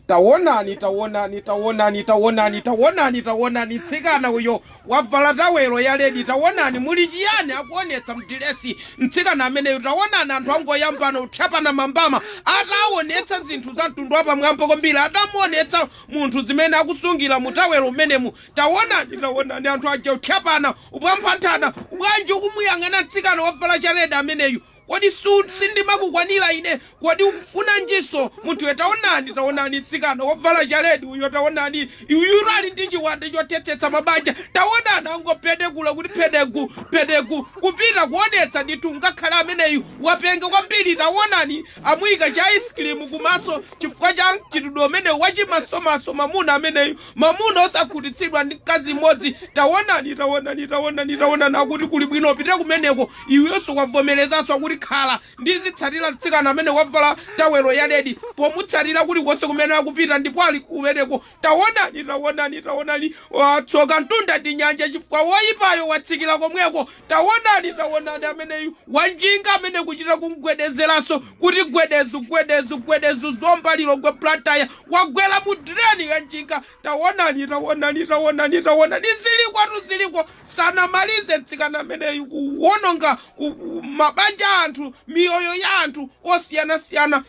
Taonani tsikana uyo wavala tawelo ya ledi. Taonani muli chiyani akuonetsa mdiresi mtsikana ameneyo. Taonani anthu angoyambana utchapana mambama ataonetsa zinthu za mtundu wa pamwamba kwambiri, atamuonetsa munthu zimene akusungira mutawelo umenemu. Taonani anthu aja utchapana upwamphanthana ubwanji ukumuyang'ana mtsikana wavala chaledi ameneyu. Kodi sindimakukwanira ine, kodi ukufuna njiso munthu we. Taonani tsikana wavala chaledi uyo. Taonani uyu ali ndi chiwanda chotetsetsa mabanja. Taonani angopedekula kuti pedegu kupita kuonetsa ndithu ngakhale ameneyu wapenga kwambiri. Taonani amuyika cha ice cream kumaso chifukwa cha chitudo ameneyu wachimasomaso mamuna ameneyu, mamuna osakhutitsidwa ndi mkazi mmodzi. Taonani akuti kuli bwino pite kumeneko iwenso wavomerezanso kuti khala ndizitsatira mtsikana amene wavala tawelo ya ledi pomutsatira kuti konse kumene akupita ndipo ali kumeneko. Taonani watsoka mtunda ndi nyanja chifukwa woyipayo watsikira komweko. Taonani ameneyu wanjinga amene kuchita kumgwedezeranso kuti gwedezu zombaliro gwe plataya wagwera mu dreni ya njinga. Taonani ziliko sanamalize mtsikana ameneyu kuwononga mabanja anthu, miyoyo ya anthu osiyanasiyana.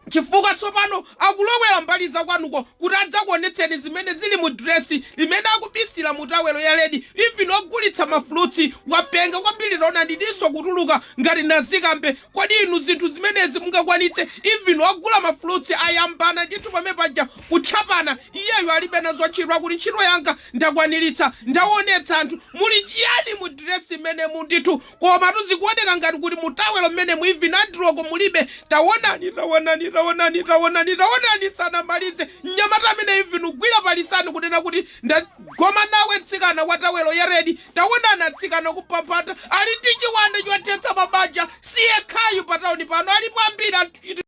Chifukwa tsopano akulowera mbali za kwanuko kuti adzakuonetseni zimene zili mu dresi limene akubisira mutawelo ya ledi. Even ogulitsa mafulutsi wapenga kwambiri. Taonani ndiso kutuluka ngati nazikambe. Kodi inu zinthu zimenezi mungakwanitse? Even ogula mafulutsi ayambana ndithu pamepaja kutchapana. Iyeyo alibe nazo ntchito kuti ntchito yanga ndakwaniritsa, ndaonetsa anthu. Muli chiyani mu dresi imene mundithu koma tuzikuoneka ngati kuti mutawelo mmene mu even androko mulibe. Taonani sanamalize mnyamata amene even ugwira palisani kunena kuti ndagoma nawe mtsikana wa tawelo ya ledi. Taonani atsikana kupampata ali ndi chiwanda chotetsa